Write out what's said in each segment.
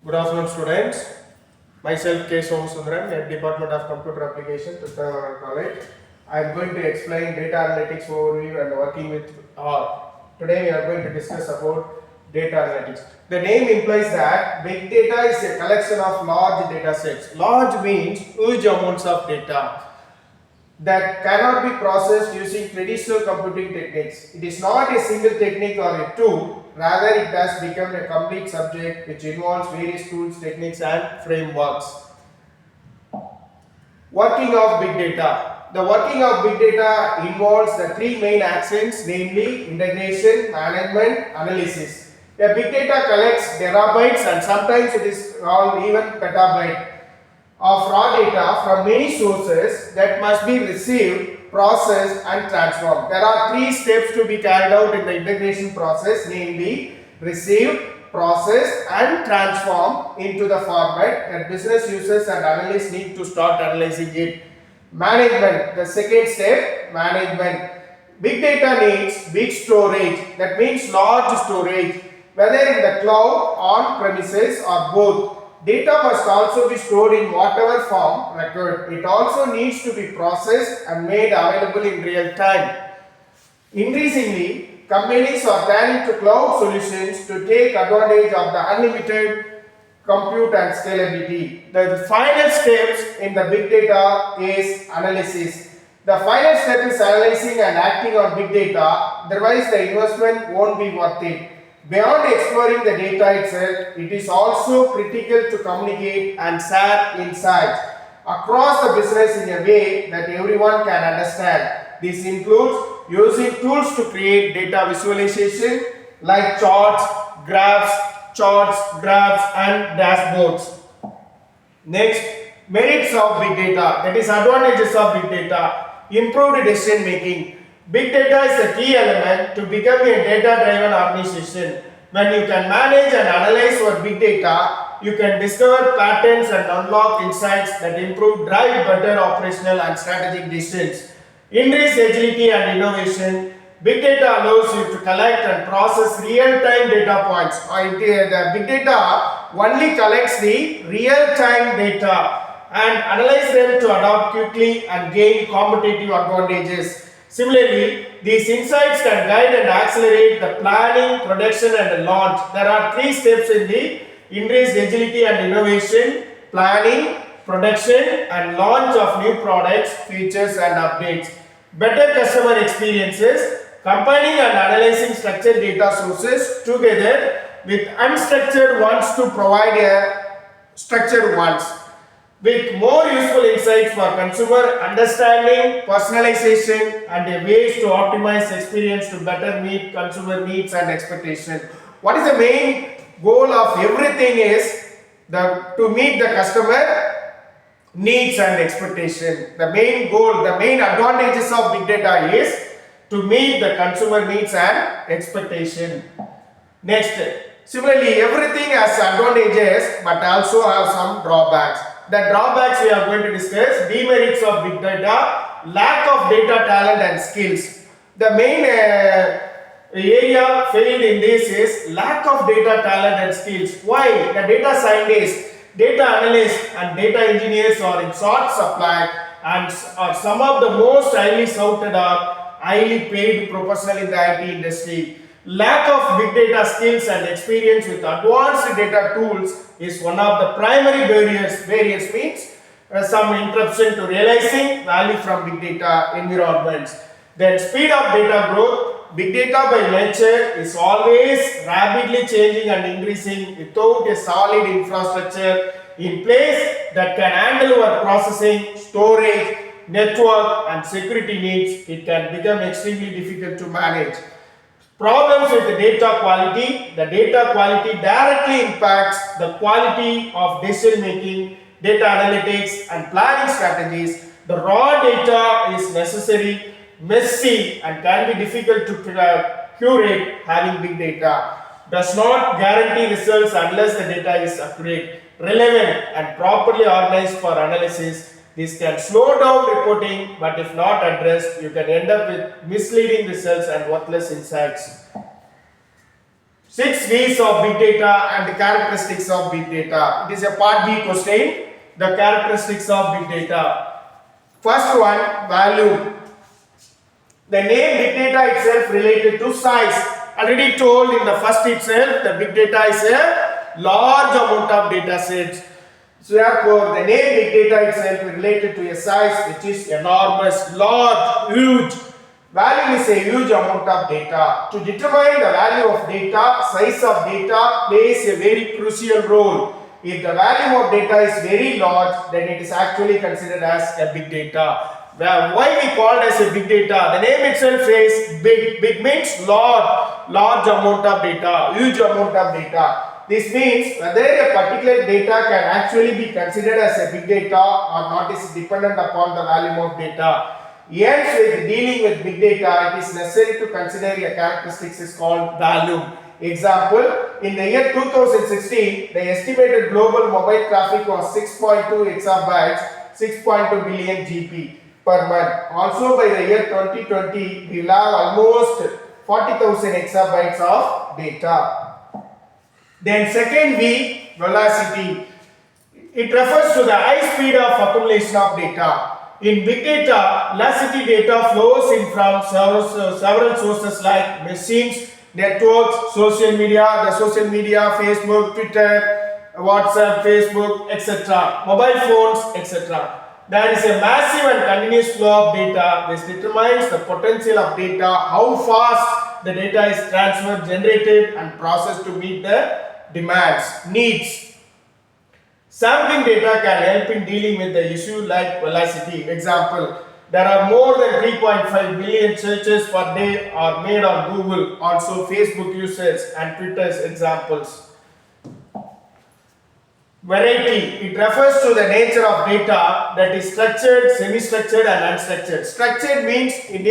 Good afternoon, students. Myself K. Somasundram, at Department of Computer Application, Truthavar College. I am going to explain data analytics overview and working with R. Today we are going to discuss about data analytics. The name implies that big data is a collection of large data sets. Large means huge amounts of data that cannot be processed using traditional computing techniques. It is not a single technique or a tool, rather it has become a complete subject which involves various tools, techniques and frameworks. Working of big data. The working of big data involves the three main actions, namely integration, management, analysis. A big data collects terabytes and sometimes it is called even petabyte of raw data from many sources that must be received, processed and transformed. There are three steps to be carried out in the integration process, namely receive, process and transform into the format that business users and analysts need to start analyzing it. Management, the second step, management. Big data needs big storage, that means large storage, whether in the cloud, on premises or both. Data must also be stored in whatever form required. It also needs to be processed and made available in real time. Increasingly, companies are turning to cloud solutions to take advantage of the unlimited compute and scalability. The final steps in the big data is analysis. The final step is analyzing and acting on big data, otherwise the investment won't be worth it. Beyond exploring the data itself, it is also critical to communicate and share insights across the business in a way that everyone can understand. This includes using tools to create data visualization like charts, graphs, and dashboards. Next, merits of big data, that is advantages of big data. Improved decision making. Big data is a key element to becoming a data-driven organization. When you can manage and analyze your big data, you can discover patterns and unlock insights that drive better operational and strategic decisions. Increase agility and innovation. Big data allows you to collect and process real-time data points. The big data only collects the real-time data and analyze them to adapt quickly and gain competitive advantages. Similarly, these insights can guide and accelerate the planning, production and the launch. There are three steps in the increased agility and innovation: planning, production and launch of new products, features and updates. Better customer experiences. Combining and analyzing structured data sources together with unstructured ones to provide a structured ones, with more useful insights for consumer understanding, personalization and ways to optimize experience to better meet consumer needs and expectations. What is the main goal of everything is to meet the customer needs and expectation. The main goal, the main advantages of big data is to meet the consumer needs and expectation. Next, similarly, everything has advantages but also have some drawbacks. The drawbacks we are going to discuss: demerits of big data, lack of data talent and skills. The main area failed in this is lack of data talent and skills. Why? The data scientists, data analysts and data engineers are in short supply and are some of the most highly sought or highly paid professional in the IT industry. Lack of big data skills and experience with advanced data tools is one of the primary barriers. Barriers means some interruption to realizing value from big data environments. Then speed of data growth. Big data by nature is always rapidly changing and increasing. Without a solid infrastructure in place that can handle our processing, storage, network and security needs, it can become extremely difficult to manage. Problems with the data quality. The data quality directly impacts the quality of decision making, data analytics and planning strategies. The raw data is necessary, messy and can be difficult to curate. Having big data does not guarantee results unless the data is accurate, relevant and properly organized for analysis. This can slow down reporting, but if not addressed, you can end up with misleading results and worthless insights. 6 V's of big data and the characteristics of big data. It is a part B question. The characteristics of big data. First one, value. The name big data itself related to size. Already told in the first itself, the big data is a large amount of data sets. So therefore, the name big data itself is related to a size which is enormous, large, huge. Value is a huge amount of data. To determine the value of data, size of data plays a very crucial role. If the value of data is very large, then it is actually considered as a big data. Why we call it as a big data? The name itself says big. Big means large amount of data, huge amount of data. This means whether a particular data can actually be considered as a big data or not is dependent upon the value of data. Hence, with dealing with big data, it is necessary to consider a characteristics is called value. Example, in the year 2016, the estimated global mobile traffic was 6.2 exabytes, 6.2 billion GB per month. Also, by the year 2020, we will have almost 40,000 exabytes of data. Then second V, velocity. It refers to the high speed of accumulation of data. In big data, velocity data flows in from several sources like machines, networks, social media, Facebook, Twitter, WhatsApp, Facebook, etc. Mobile phones, etc. There is a massive and continuous flow of data. This determines the potential of data, how fast the data is transferred, generated and processed to meet the needs. Sampling data can help in dealing with the issue like velocity. Example, there are more than 3.5 billion searches per day are made on Google, also Facebook users and Twitter's examples. Variety, it refers to the nature of data that is structured, semi-structured and unstructured. Structured means in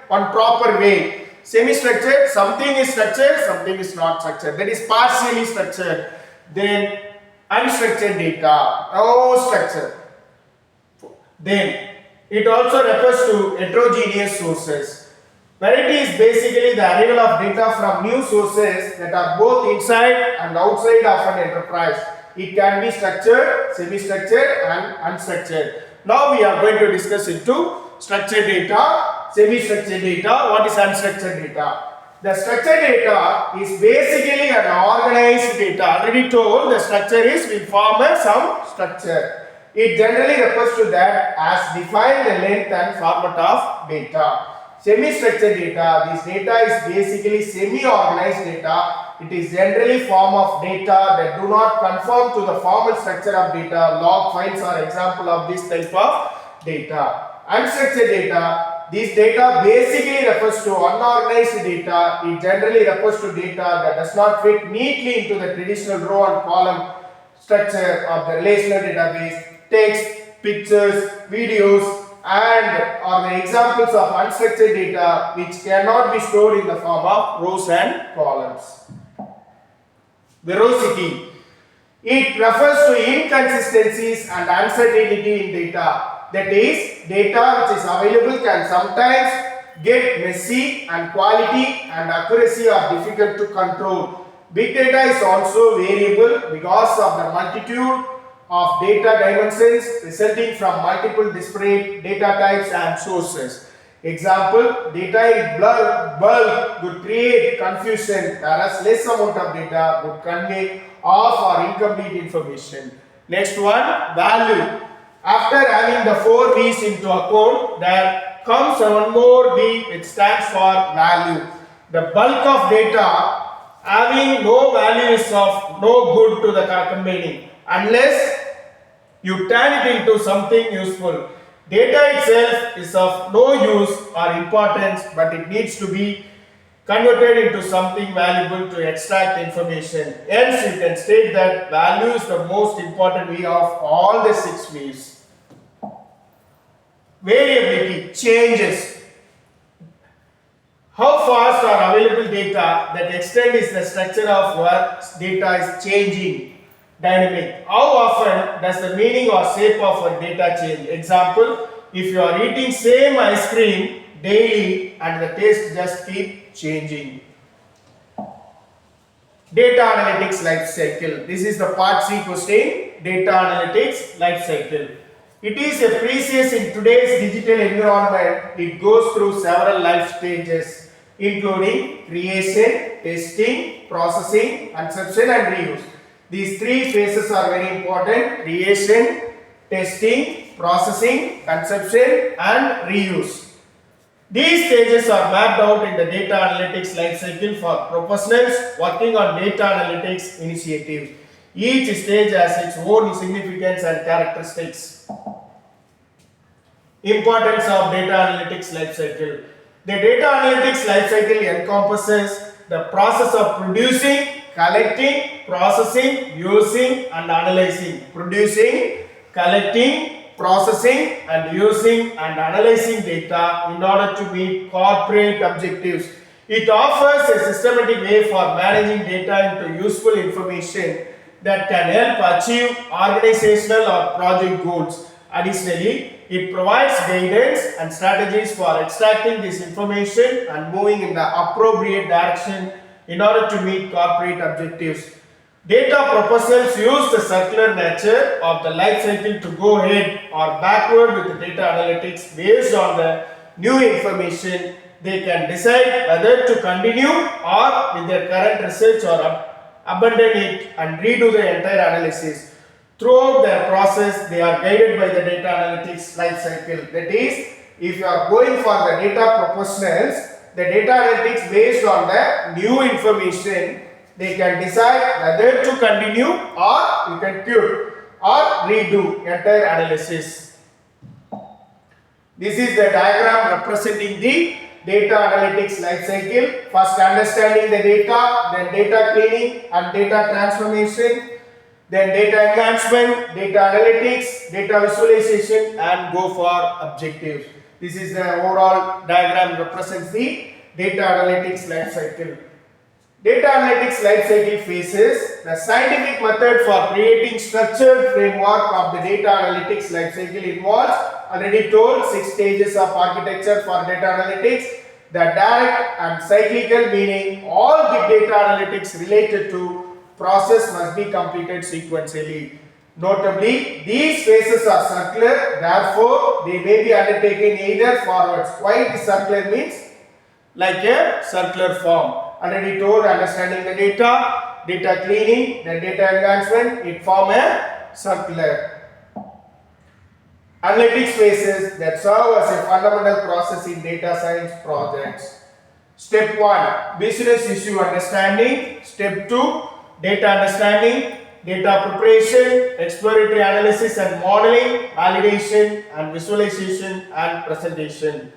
one proper way. Semi-structured, something is structured, something is not structured. That is partially structured. Then unstructured data, no structure. Then it also refers to heterogeneous sources. Variety is basically the arrival of data from new sources that are both inside and outside of an enterprise. It can be structured, semi-structured and unstructured. Now we are going to discuss into structured data, semi-structured data. What is unstructured data? The structured data is basically an organized data. Already told the structure is we form some structure. It generally refers to that as define the length and format of data. Semi-structured data, this data is basically semi-organized data. It is generally form of data that do not conform to the formal structure of data. Log files are example of this type of data. Unstructured data, this data basically refers to unorganized data. It generally refers to data that does not fit neatly into the traditional row and column structure of the relational database. Text, pictures, videos and are the examples of unstructured data which cannot be stored in the form of rows and columns. Veracity. It refers to inconsistencies and uncertainty in data. That is, data which is available can sometimes get messy and quality and accuracy are difficult to control. Big data is also variable because of the multitude of data dimensions resulting from multiple disparate data types and sources. Example, data in bulk would create confusion, whereas less amount of data would convey off or incomplete information. Next one, value. After having the 4 V's into account, there comes one more V which stands for value. The bulk of data having no value is of no good to the company unless you turn it into something useful. Data itself is of no use or importance, but it needs to be converted into something valuable to extract information. Hence, you can state that value is the most important V of all the 6 V's. Variability, changes. How fast are available data? That extent is the structure of what data is changing. Dynamic. How often does the meaning or shape of a data change? Example, if you are eating same ice cream daily and the taste just keep changing. Data analytics life cycle. This is the part C question. Data analytics life cycle. It is a precious in today's digital environment. It goes through several life stages, including creation, testing, processing, consumption, and reuse. These three phases are very important: creation, testing, processing, consumption, and reuse. These stages are mapped out in the data analytics life cycle for professionals working on data analytics initiatives. Each stage has its own significance and characteristics. Importance of data analytics life cycle. The data analytics life cycle encompasses the process of producing, collecting, processing, using, and analyzing. Producing, collecting, processing, and using and analyzing data in order to meet corporate objectives. It offers a systematic way for managing data into useful information that can help achieve organizational or project goals. Additionally, it provides guidance and strategies for extracting this information and moving in the appropriate direction in order to meet corporate objectives. Data professionals use the circular nature of the life cycle to go ahead or backward with the data analytics. Based on the new information, they can decide whether to continue or with their current research or abandon it and redo the entire analysis. Throughout their process, they are guided by the data analytics life cycle. That is, if you are going for the data professionals, the data analytics based on the new information, they can decide whether to continue or you can quit or redo entire analysis. This is the diagram representing the data analytics life cycle. First, understanding the data, then data cleaning and data transformation, then data enhancement, data analytics, data visualization, and go for objectives. This is the overall diagram represents the data analytics life cycle. Data analytics life cycle phases. The scientific method for creating structured framework of the data analytics life cycle involves, already told, 6 stages of architecture for data analytics. The direct and cyclical, meaning all big data analytics related to process must be completed sequentially. Notably, these phases are circular, therefore they may be undertaken either forwards. Why the circular means? Like a circular form. Already told, understanding the data, data cleaning, then data enhancement, it form a circular. Analytics phases that serve as a fundamental process in data science projects. Step 1, business issue understanding. Step 2, data understanding, data preparation, exploratory analysis and modeling, validation and visualization and presentation.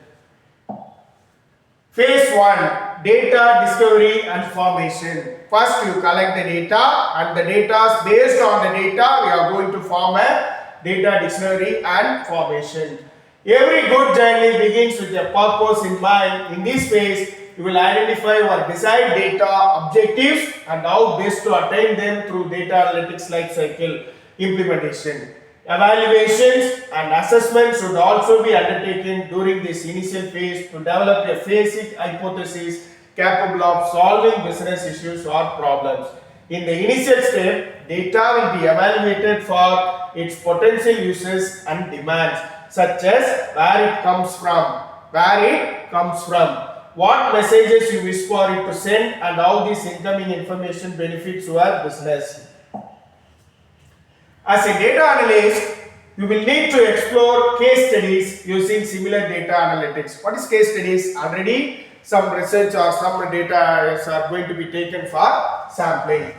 Phase 1, data discovery and formation. First, you collect the data, and the data, based on the data, we are going to form a data discovery and formation. Every good journey begins with a purpose in mind. In this phase, you will identify or decide data objectives and how best to attain them through data analytics life cycle implementation. Evaluations and assessments should also be undertaken during this initial phase to develop a basic hypothesis capable of solving business issues or problems. In the initial step, data will be evaluated for its potential uses and demands, such as where it comes from, what messages you wish for it to send, and how this incoming information benefits your business. As a data analyst, you will need to explore case studies using similar data analytics. What is case studies? Already some research or some data are going to be taken for sampling.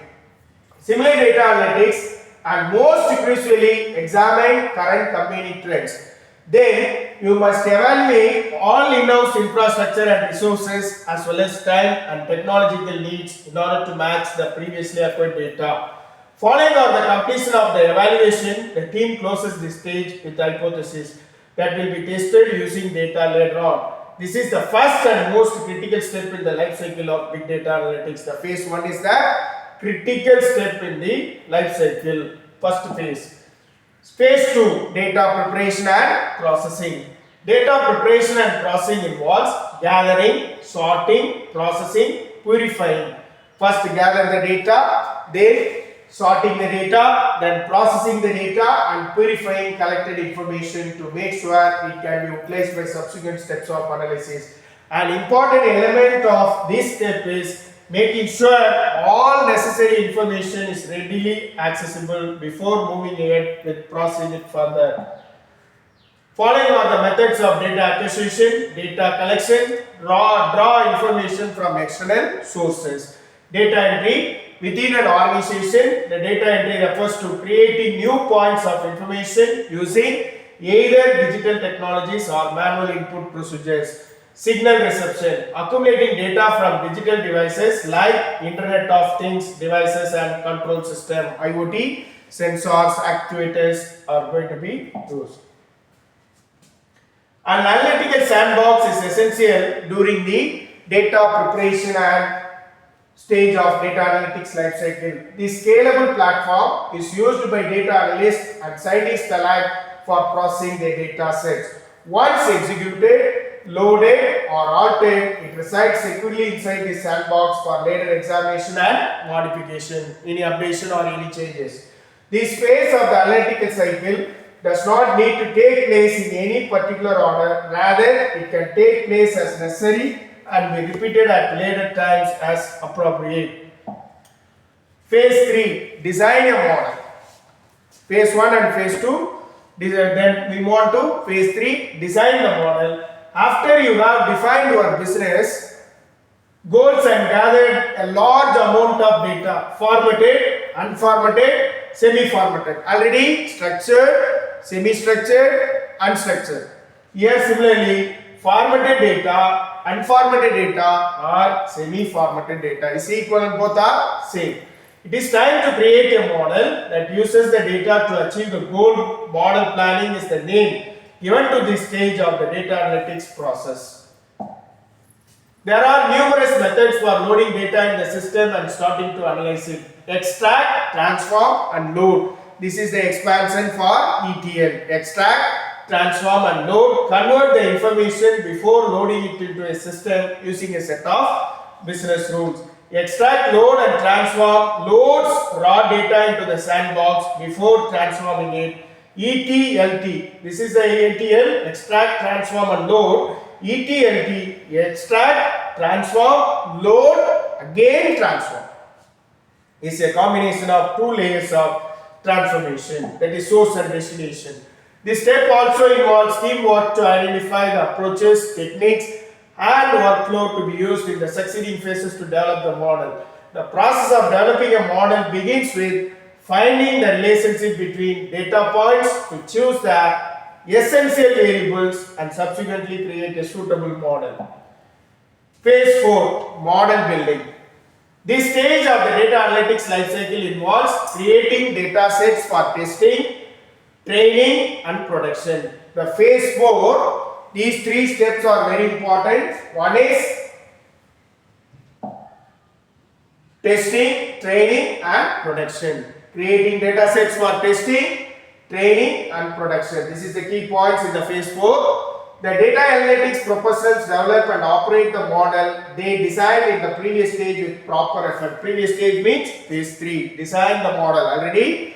Similar data analytics and most crucially examine current company trends. Then you must evaluate all in-house infrastructure and resources as well as time and technological needs in order to match the previously acquired data. Following on the completion of the evaluation, the team closes this stage with hypothesis that will be tested using data later on. This is the first and most critical step in the life cycle of big data analytics. The phase 1 is the critical step in the life cycle, first phase. Phase 2, data preparation and processing. Data preparation and processing involves gathering, sorting, processing, purifying, First gather the data, then sorting the data, then processing the data and purifying collected information to make sure it can be utilized by subsequent steps of analysis. An important element of this step is making sure all necessary information is readily accessible before moving ahead with processing it further. Following are the methods of data acquisition, data collection, draw information from external sources. Data entry. Within an organization, the data entry refers to creating new points of information using either digital technologies or manual input procedures. Signal reception. Accumulating data from digital devices like Internet of Things devices and control system, IoT, sensors, actuators are going to be used. An analytical sandbox is essential during the data preparation and stage of data analytics life cycle. This scalable platform is used by data analysts and scientists alike for processing their data sets. Once executed, loaded or altered, it resides securely inside the sandbox for later examination and modification, any updation or any changes. This phase of the analytical cycle does not need to take place in any particular order, rather it can take place as necessary and be repeated at later times as appropriate. Phase 3, design a model. Phase 1 and phase 2, then we move on to phase 3, design the model. After you have defined your business goals and gathered a large amount of data, formatted, unformatted, semi-formatted, already structured, semi-structured, unstructured. Here similarly, formatted data, unformatted data or semi-formatted data is equal and both are same. It is time to create a model that uses the data to achieve the goal. Model planning is the name given to this stage of the data analytics process. There are numerous methods for loading data in the system and starting to analyze it. Extract, transform and load. This is the expansion for ETL. Extract, transform and load. Convert the information before loading it into a system using a set of business rules. Extract, load and transform loads raw data into the sandbox before transforming it. ETLT. This is the ETL, extract, transform and load. ETLT, extract, transform, load, again transform. Is a combination of two layers of transformation, that is source and destination. This step also involves teamwork to identify the approaches, techniques and workflow to be used in the succeeding phases to develop the model. The process of developing a model begins with finding the relationship between data points to choose the essential variables and subsequently create a suitable model. Phase 4, model building. This stage of the data analytics lifecycle involves creating data sets for testing, training and production. The phase 4, these three steps are very important. One is testing, training and production. Creating data sets for testing, training and production. This is the key points in the phase 4. The data analytics professionals develop and operate the model. They design in the previous stage with proper effort. Previous stage means phase 3. Design the model. Already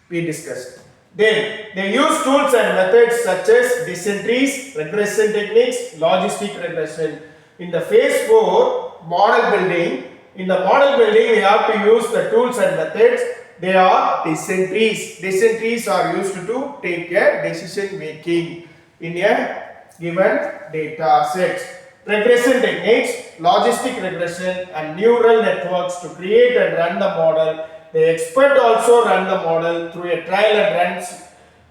we discussed. Then they use tools and methods such as descent trees, regression techniques, logistic regression. In the phase 4, model building. In the model building, we have to use the tools and methods. They are descent trees. Descent trees are used to take a decision making in a given data sets. Regression techniques, logistic regression and neural networks to create and run the model. The expert also run the model through a trial and runs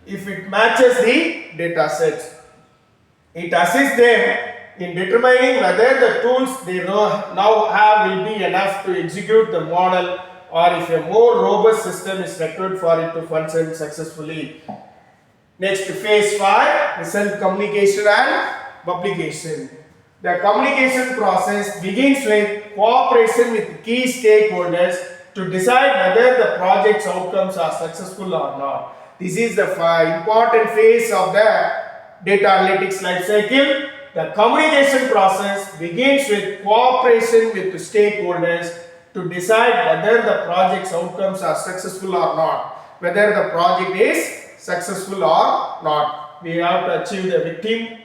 if it matches the data sets. It assists them in determining whether the tools they now have will be enough to execute the model or if a more robust system is required for it to function successfully. Next, phase 5, result communication and publication. The communication process begins with cooperation with key stakeholders to decide whether the project's outcomes are successful or not. This is the important phase of the data analytics life cycle. The communication process begins with cooperation with the stakeholders to decide whether the project's outcomes are successful or not, whether the project is successful or not. We have to achieve the victim.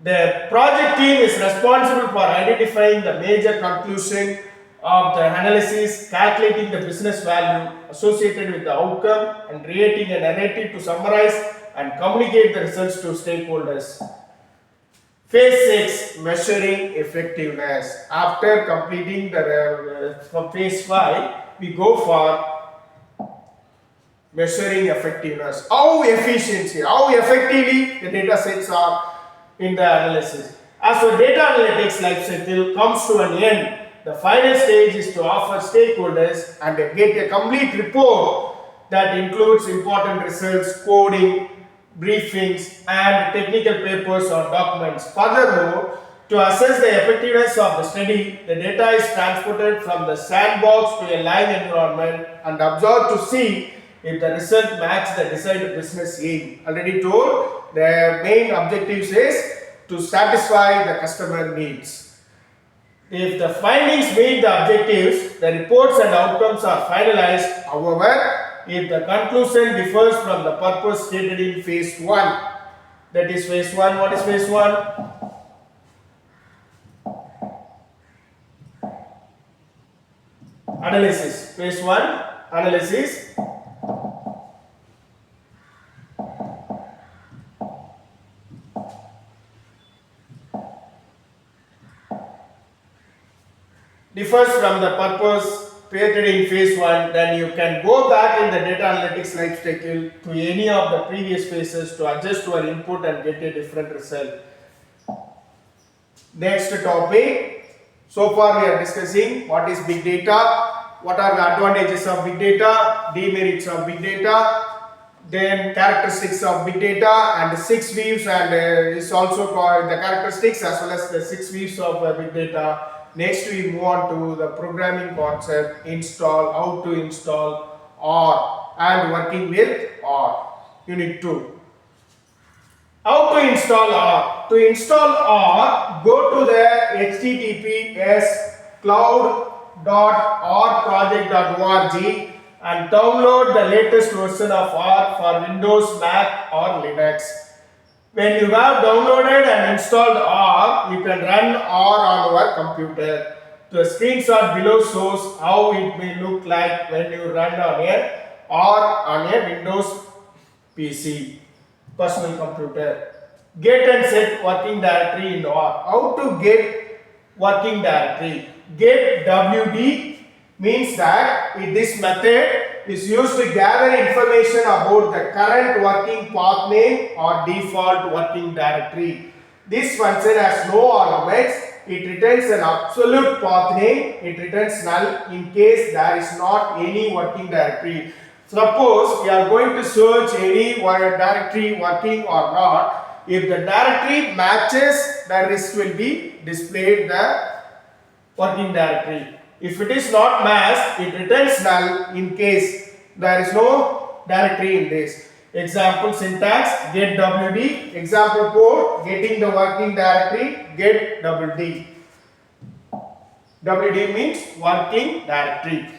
The project team is responsible for identifying the major conclusion of the analysis, calculating the business value associated with the outcome, and creating a narrative to summarize and communicate the results to stakeholders. Phase 6, measuring effectiveness. After completing the from phase 5, we go for measuring effectiveness. How effectively the data sets are in the analysis. As the data analytics life cycle comes to an end, the final stage is to offer stakeholders and get a complete report that includes important results, coding, briefings, and technical papers or documents. Furthermore, to assess the effectiveness of the study, the data is transported from the sandbox to a live environment and observed to see if the result matches the desired business aim. Already told, the main objectives is to satisfy the customer needs. If the findings meet the objectives, the reports and outcomes are finalized. However, if the conclusion differs from the purpose stated in phase 1, that is phase 1, what is phase 1? Analysis. Phase 1, analysis. Differs from the purpose created in phase 1, then you can go back in the data analytics life cycle to any of the previous phases to adjust your input and get a different result. Next topic. So far we are discussing what is big data, what are the advantages of big data, demerits of big data, then characteristics of big data, and 6 views, and is also called the characteristics as well as the 6 views of big data. Next we move on to the programming concept, install, how to install R, and working with R. Unit 2. How to install R? To install R, go to the https cloud.rproject.org and download the latest version of R for Windows, Mac or Linux. When you have downloaded and installed R, you can run R on your computer. The screenshot below shows how it may look like when you run on a R on a Windows PC, personal computer. Get and set working directory in R. How to get working directory? Get WD means that this method is used to gather information about the current working path name or default working directory. This function has no arguments. It returns an absolute path name. It returns null in case there is not any working directory. Suppose we are going to search any directory working or not. If the directory matches, the list will be displayed the working directory. If it is not matched, it returns null in case there is no directory in this. Example syntax, get WD. Example code, getting the working directory, get WD. WD means working directory.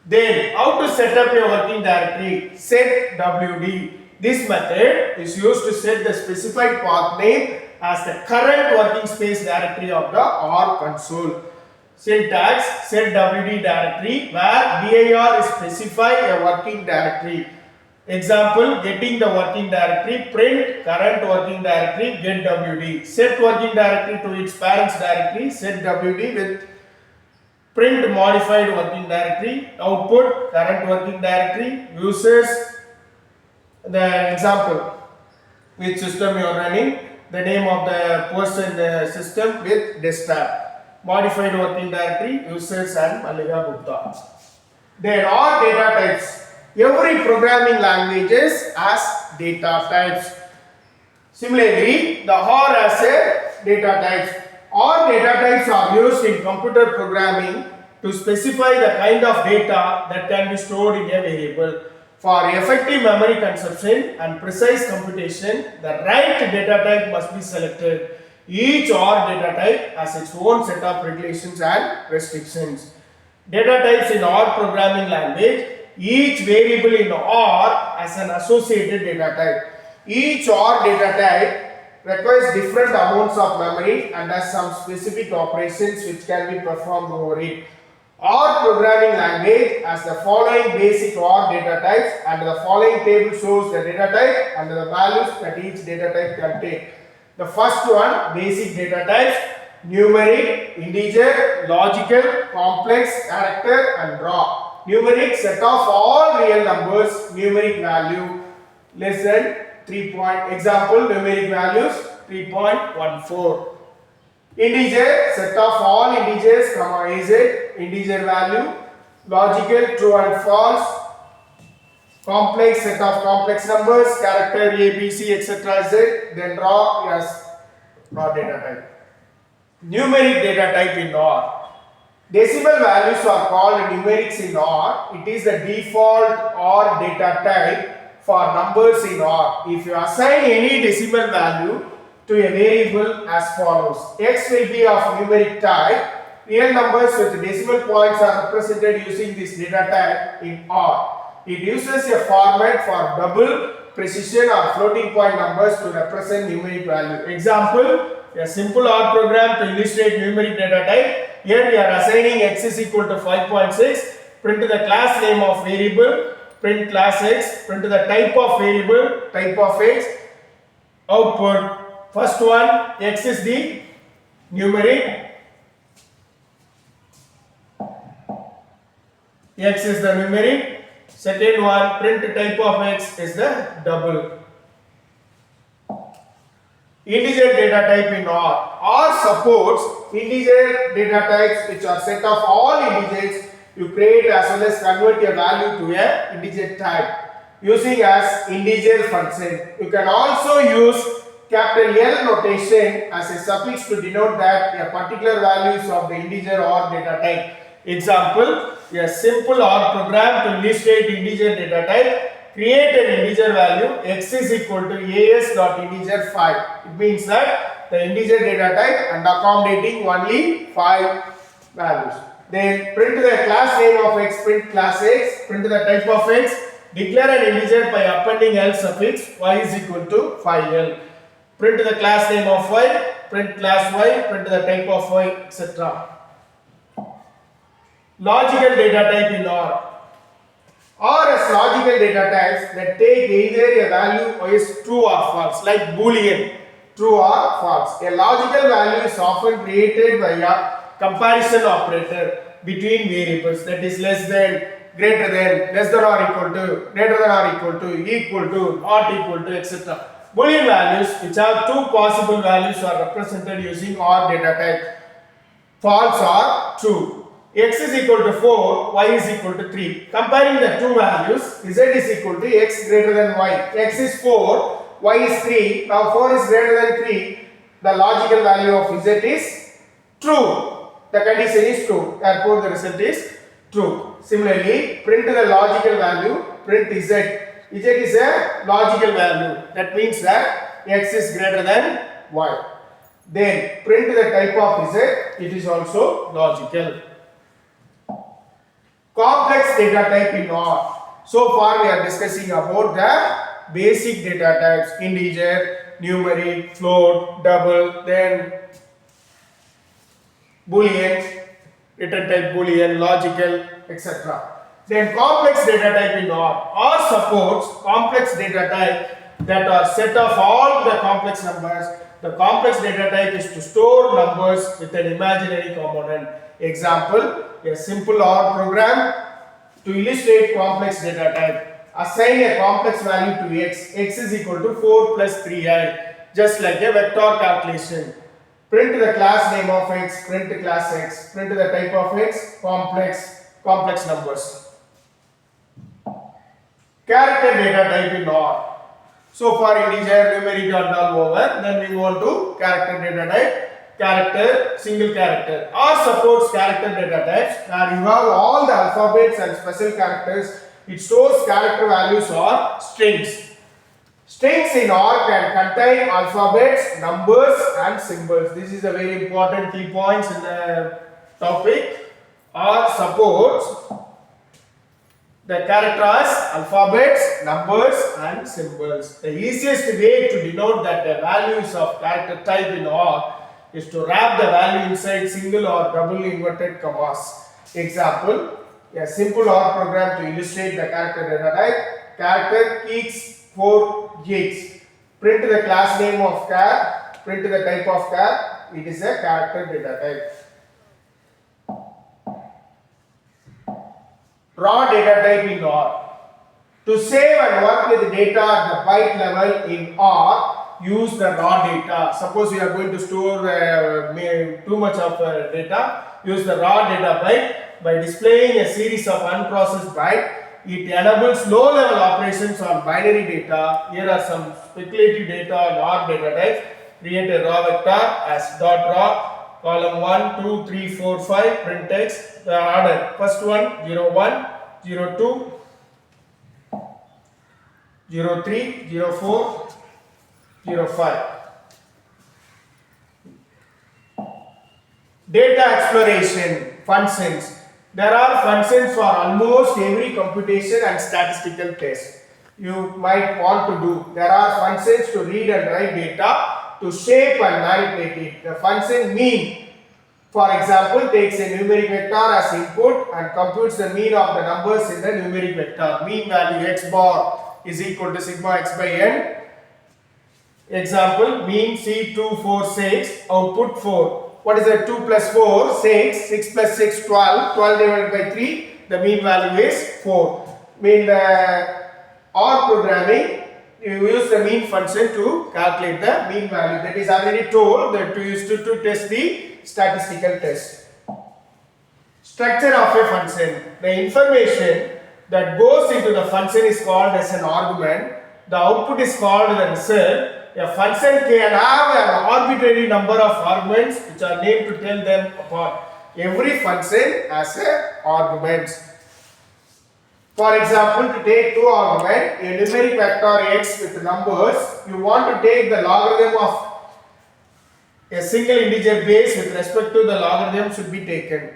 Then how to set up your working directory? Set WD. This method is used to set the specified path name as the current working space directory of the R console. Syntax, set WD directory where dir is specify a working directory. Example, getting the working directory, print current working directory, get WD. Set working directory to its parents directory, set WD with print modified working directory, output current working directory, users, the example, which system you are running, the name of the person system with desktop. Modified working directory, users and Mallika Gupta. There are data types. Every programming languages has data types. Similarly, the R has a data types. All data types are used in computer programming to specify the kind of data that can be stored in a variable. For effective memory consumption and precise computation, the right data type must be selected. Each R data type has its own set of regulations and restrictions. Data types in R programming language. Each variable in R has an associated data type. Each R data type requires different amounts of memory and has some specific operations which can be performed over it. R programming language has the following basic R data types, and the following table shows the data type and the values that each data type can take. The first one, basic data types: numeric, integer, logical, complex, character and raw. Numeric, set of all real numbers, numeric value less than 3 point. Example, numeric values 3.14. Integer, set of all integers, is integer value. Logical, true and false. Complex, set of complex numbers, character A, B, C, etc. Z. Then raw, yes, raw data type. Numeric data type in R. Decimal values are called numerics in R. It is the default R data type for numbers in R. If you assign any decimal value to a variable as follows: x will be of numeric type. Real numbers with decimal points are represented using this data type in R. It uses a format for double precision or floating point numbers to represent numeric value. Example, a simple R program to illustrate numeric data type. Here we are assigning x is equal to 5.6. Print the class name of variable, print class x, print the type of variable, type of x. Output, first one, x is the numeric, x is the numeric. Second one, print type of x is the double. Integer data type in R. R supports integer data types which are set of all integers you create as well as convert a value to a integer type using as integer function. You can also use capital L notation as a suffix to denote that a particular value is of the integer or data type. Example, a simple R program to illustrate integer data type. Create an integer value x is equal to as dot integer 5. It means that the integer data type and accommodating only 5 values. Then print the class name of x, print class x, print the type of x, declare an integer by appending L suffix, y is equal to 5L. Print the class name of y, print class y, print the type of y, etc. Logical data type in R. R has logical data types that take either a value is true or false, like Boolean, true or false. A logical value is often created by a comparison operator between variables, that is less than, greater than, less than or equal to, greater than or equal to, not equal to, etc. Boolean values which have two possible values are represented using R data type, false or true. X is equal to 4, y is equal to 3. Comparing the two values, z is equal to x greater than y. X is 4, y is 3. Now 4 is greater than 3. The logical value of z is true. The condition is true. Therefore, the result is true. Similarly, print the logical value, print z. Z is a logical value. That means that x is greater than y. Then print the type of z. It is also logical. Complex data type in R. So far we are discussing about the basic data types: integer, numeric, float, double, then Boolean, return type Boolean, logical, etc. Then complex data type in R. R supports complex data type that are set of all the complex numbers. The complex data type is to store numbers with an imaginary component. Example, a simple R program to illustrate complex data type. Assign a complex value to x. X is equal to 4 plus 3i, just like a vector calculation. Print the class name of x, print class x, print the type of x, complex numbers. Character data type in R. So far integer, numeric are all over. Then we go on to character data type. Character, single character. R supports character data types where you have all the alphabets and special characters. It stores character values or strings. Strings in R can contain alphabets, numbers and symbols. This is a very important key points in the topic. R supports the characters, alphabets, numbers and symbols. The easiest way to denote that the values of character type in R is to wrap the value inside single or double inverted commas. Example, a simple OR program to illustrate the character data type. Character keys 4 gigs. Print the class name of char, print the type of char. It is a character data type. Raw data type in R. To save and work with data at the byte level in R, use the raw data. Suppose you are going to store too much of data, use the raw data byte. By displaying a series of unprocessed bytes, it enables low-level operations on binary data. Here are some speculative data on R data types. Create a raw vector as dot raw, column 1, 2, 3, 4, 5, print text, the order. First one 0, 1, 0, 2, 0, 3, 0, 4, 0, 5. Data exploration functions. There are functions for almost every computation and statistical test you might want to do. There are functions to read and write data, to shape and manipulate it. The function mean, for example, takes a numeric vector as input and computes the mean of the numbers in the numeric vector. Mean value x bar is equal to sigma x by n. Example, mean C246, output 4. What is that? 2 plus 4, 6, 6 plus 6, 12, 12 divided by 3, the mean value is 4. In the R programming, you use the mean function to calculate the mean value. That is already told that you used to test the statistical test. Structure of a function. The information that goes into the function is called as an argument. The output is called the result. A function can have an arbitrary number of arguments which are named to tell them apart. Every function has an argument. For example, to take two arguments, a numeric vector x with numbers, you want to take the logarithm of a single integer base with respect to the logarithm should be taken.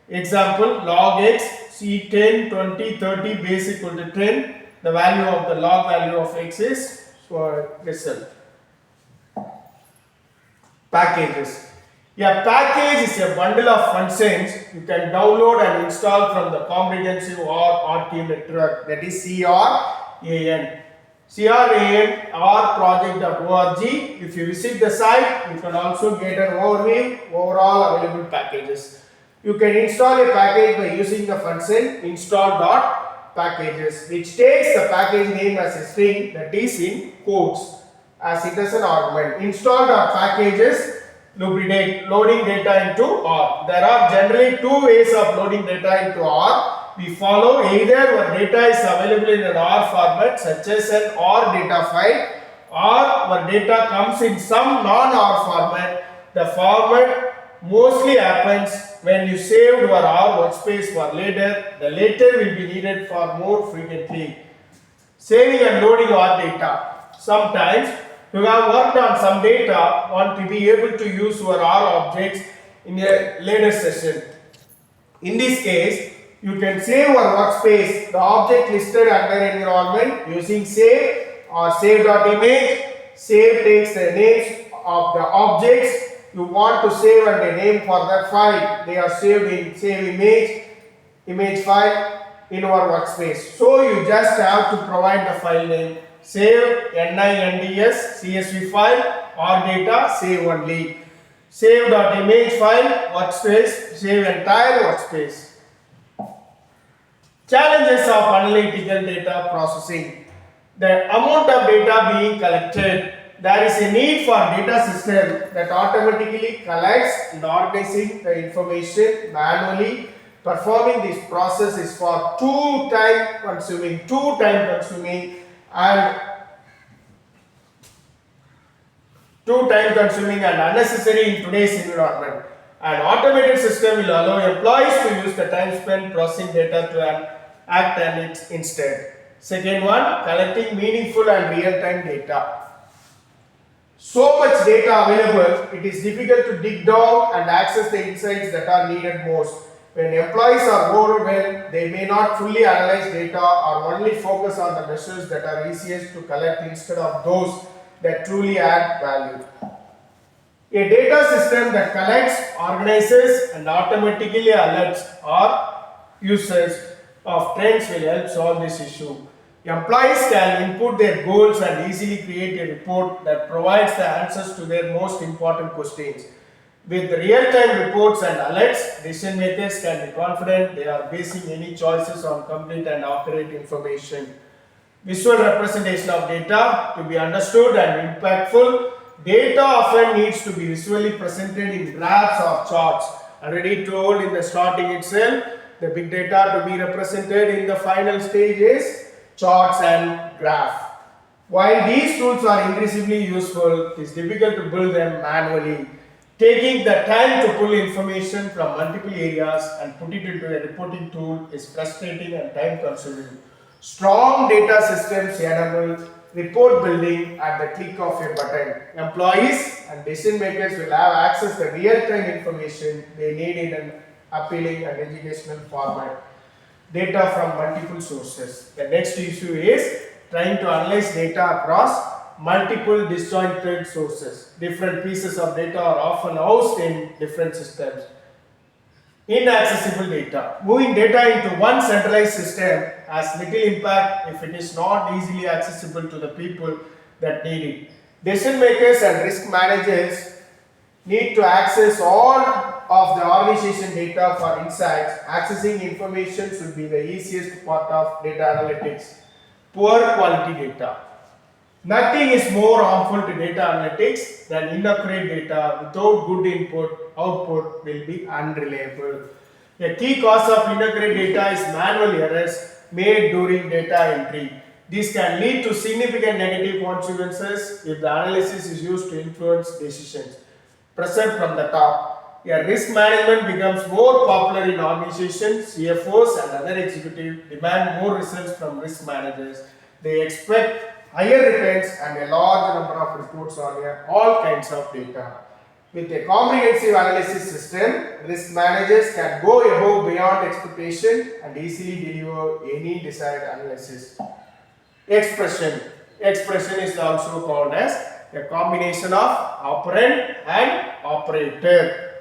Example, log x, see 10, 20, 30 base equal to 10. The value of the log value of x is result. Packages. A package is a bundle of functions you can download and install from the comprehensive or RT network, that is CRAN. CRAN or project.org. If you visit the site, you can also get an overview overall available packages. You can install a package by using the function install.packages, which takes the package name as a string, that is in quotes, as it is an argument. Install.packages lubricate loading data into R. There are generally two ways of loading data into R. We follow either when data is available in an R format such as an R data file, or when data comes in some non-R format. The format mostly happens when you saved your R workspace for later. The later will be needed for more frequently. Saving and loading R data. Sometimes you have worked on some data, want to be able to use your R objects in a later session. In this case, you can save your workspace, the object listed under environment using save or save.image. Save takes the names of the objects you want to save and a name for that file. They are saved in save image file in our workspace. So you just have to provide the file name. Save NINDS CSV file or data save only. Save.image file workspace, save entire workspace. Challenges of analytical data processing. The amount of data being collected. There is a need for data system that automatically collects and organizing the information manually. Performing this process is for too time consuming and unnecessary in today's environment. An automated system will allow employees to use the time spent processing data to act on it instead. Second one, collecting meaningful and real-time data. So much data available, it is difficult to dig down and access the insights that are needed most. When employees are overwhelmed, they may not fully analyze data or only focus on the measures that are easiest to collect instead of those that truly add value. A data system that collects, organizes, and automatically alerts our users of trends will help solve this issue. Employees can input their goals and easily create a report that provides the answers to their most important questions. With real-time reports and alerts, decision makers can be confident they are basing any choices on complete and accurate information. Visual representation of data to be understood and impactful. Data often needs to be visually presented in graphs or charts. Already told in the starting itself, the big data to be represented in the final stage is charts and graph. While these tools are increasingly useful, it is difficult to build them manually. Taking the time to pull information from multiple areas and put it into a reporting tool is frustrating and time consuming. Strong data systems enable report building at the click of a button. Employees and decision makers will have access to real-time information they need in an appealing and educational format. Data from multiple sources. The next issue is trying to analyze data across multiple disjointed sources. Different pieces of data are often housed in different systems. Inaccessible data. Moving data into one centralized system has little impact if it is not easily accessible to the people that need it. Decision makers and risk managers need to access all of the organization data for insights. Accessing information should be the easiest part of data analytics. Poor quality data. Nothing is more harmful to data analytics than inaccurate data without good input. Output will be unreliable. A key cause of inaccurate data is manual errors made during data entry. This can lead to significant negative consequences if the analysis is used to influence decisions. Pressure from the top. A risk management becomes more popular in organizations. CFOs and other executives demand more results from risk managers. They expect higher returns and a large number of reports on all kinds of data. With a comprehensive analysis system, risk managers can go above beyond expectation and easily deliver any desired analysis. Expression. Expression is also called as a combination of operand and operator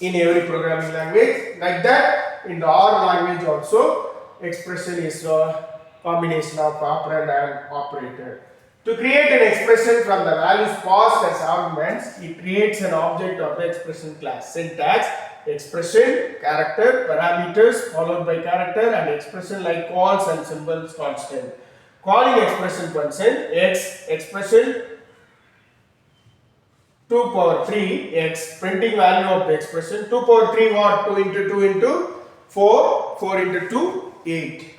in every programming language. Like that, in the R language also, expression is a combination of operand and operator. To create an expression from the values passed as arguments, it creates an object of the expression class. Syntax: expression, character, parameters followed by character, and expression like calls and symbols constant. Calling expression function x expression 2 power 3 x, printing value of the expression 2 power 3 what, 2 into 2 into 4, 4 into 2 8.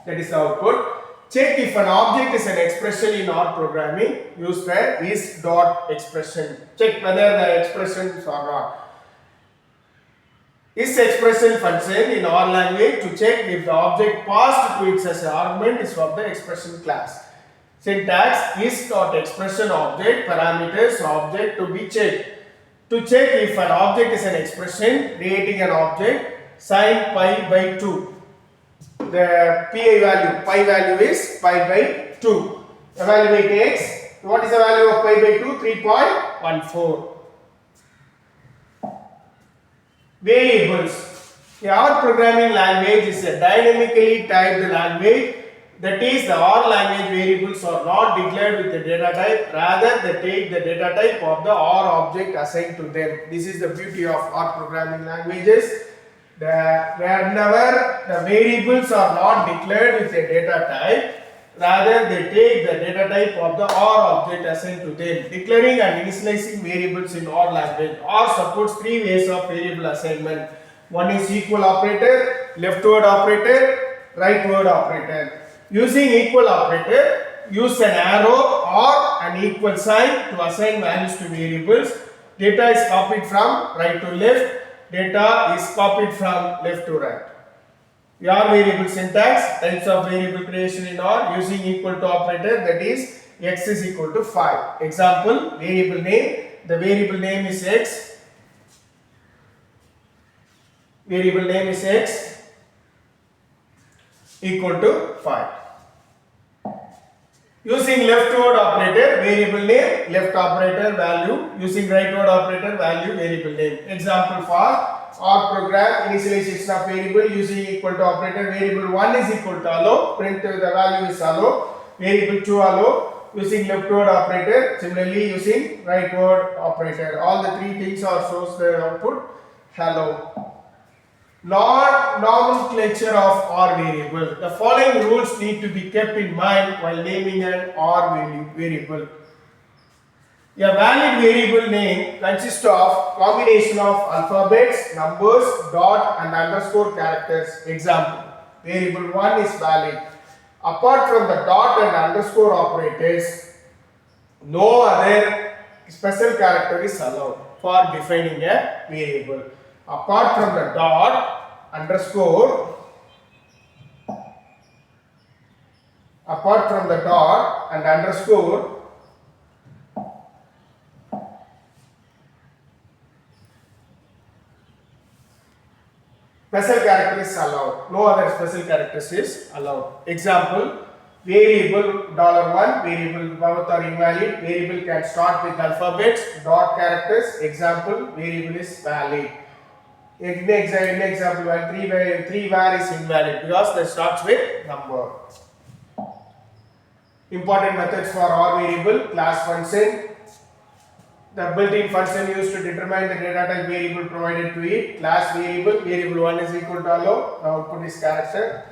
That is the output. Check if an object is an expression in R programming. Use the is dot expression. Check whether the expressions are not. Is expression function in R language to check if the object passed to it as an argument is of the expression class. Syntax: is dot expression object parameters object to be checked. To check if an object is an expression, creating an object sine pi by 2. The pi value is pi by 2. Evaluate x. What is the value of pi by 2? 3.14. Variables. The R programming language is a dynamically typed language. That is, the R language variables are not declared with the data type. Rather, they take the data type of the R object assigned to them. This is the beauty of R programming languages. Whenever the variables are not declared with a data type, rather they take the data type of the R object assigned to them. Declaring and initializing variables in R language. R supports 3 ways of variable assignment. One is equal operator, leftward operator, rightward operator. Using equal operator, use an arrow or an equal sign to assign values to variables. Data is copied from right to left. Data is copied from left to right. R variable syntax, types of variable creation in R using equal to operator, that is x is equal to 5. Example, variable name. The variable name is x. variable name is x equal to 5. Using left word operator, variable name, left operator value. Using right word operator, value, variable name. Example for or program, initialization of variable using equal to operator. Variable 1 is equal to hello, print the value is hello. Variable 2 hello, using left word operator. Similarly, using right word operator. All the three things are source the output hello. Nomenclature of OR variable. The following rules need to be kept in mind while naming an OR variable. A valid variable name consists of combination of alphabets, numbers, dot and underscore characters. Example, variable 1 is valid. Apart from the dot and underscore operators, no other special character is allowed for defining a variable. Apart from the dot, underscore, apart from the dot and underscore, special character is allowed. No other special characters is allowed. Example, variable $1, variable both are invalid. Variable can start with alphabets, dot characters. Example, variable is valid. In example 1, 3 var is invalid because that starts with number. Important methods for OR variable, class function. The built-in function used to determine the data type variable provided to it. Class variable, variable 1 is equal to hello, the output is character.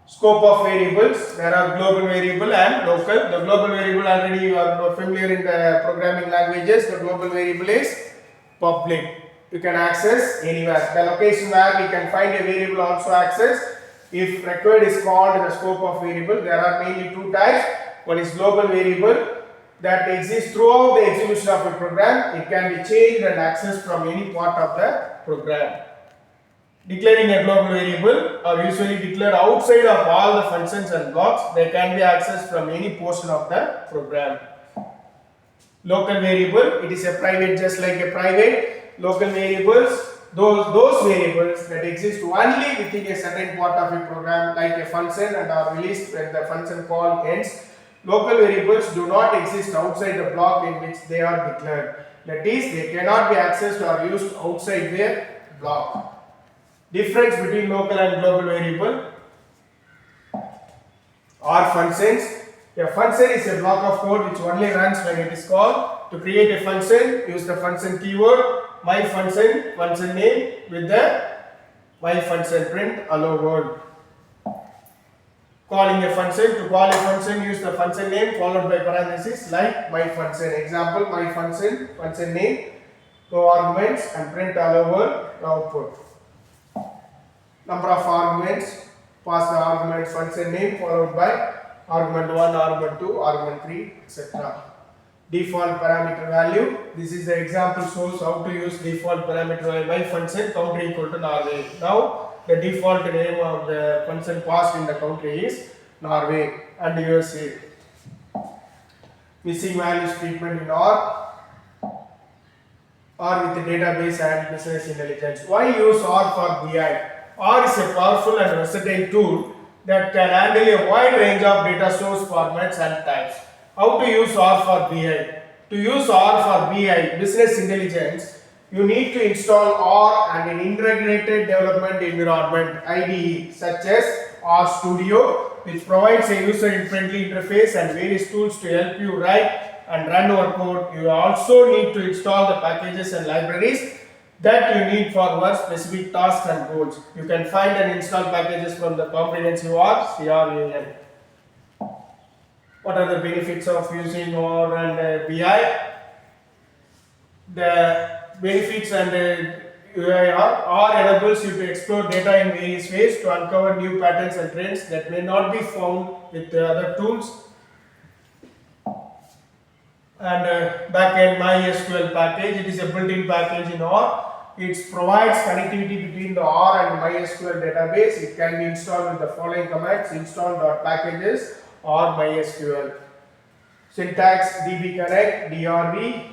Scope of variables, there are global variable and local. The global variable already you are familiar in the programming languages. The global variable is public. You can access anywhere. The location where we can find a variable also access. If required is called the scope of variable. There are mainly two types. One is global variable that exists throughout the execution of a program. It can be changed and accessed from any part of the program. Declaring a global variable are usually declared outside of all the functions and blocks. They can be accessed from any portion of the program. Local variable, it is a private, just like a private. Local variables, those variables that exist only within a certain part of a program, like a function, and are released when the function call ends. Local variables do not exist outside the block in which they are declared. That is, they cannot be accessed or used outside their block. Difference between local and global variable are functions. A function is a block of code which only runs when it is called. To create a function, use the function keyword, my function, function name with the my function, print hello world. Calling a function, to call a function, use the function name followed by parenthesis like my function. Example, my function, function name, no arguments and print hello world output. Number of arguments, pass the argument function name followed by argument 1, argument 2, argument 3, etc. Default parameter value. This is the example shows how to use default parameter value. My function country equal to Norway. Now the default name of the function passed in the country is Norway and USA. Missing values treatment in OR with the database and business intelligence. Why use OR for BI? OR is a powerful and versatile tool that can handle a wide range of data source formats and types. How to use OR for BI? To use OR for BI, business intelligence, you need to install OR and an integrated development environment IDE such as OR Studio, which provides a user-friendly interface and various tools to help you write and run your code. You also need to install the packages and libraries that you need for your specific tasks and goals. You can find and install packages from the comprehensive OR CRAN. What are the benefits of using OR and BI? The benefits and UI are OR enables you to explore data in various ways to uncover new patterns and trends that may not be found with the other tools. And backend MySQL package, it is a built-in package in OR. It provides connectivity between the OR and MySQL database. It can be installed with the following commands: install.packages or MySQL. Syntax: dbconnect, drb,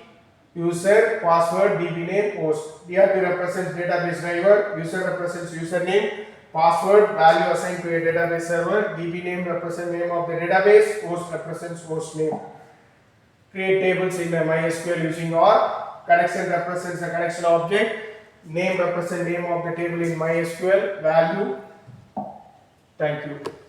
user, password, DB name, host. DRP represents database driver, user represents username, password, value assigned to a database server, DB name represents name of the database, host represents host name. Create tables in MySQL using OR. Connection represents the connection object. Name represents name of the table in MySQL. Value. Thank you.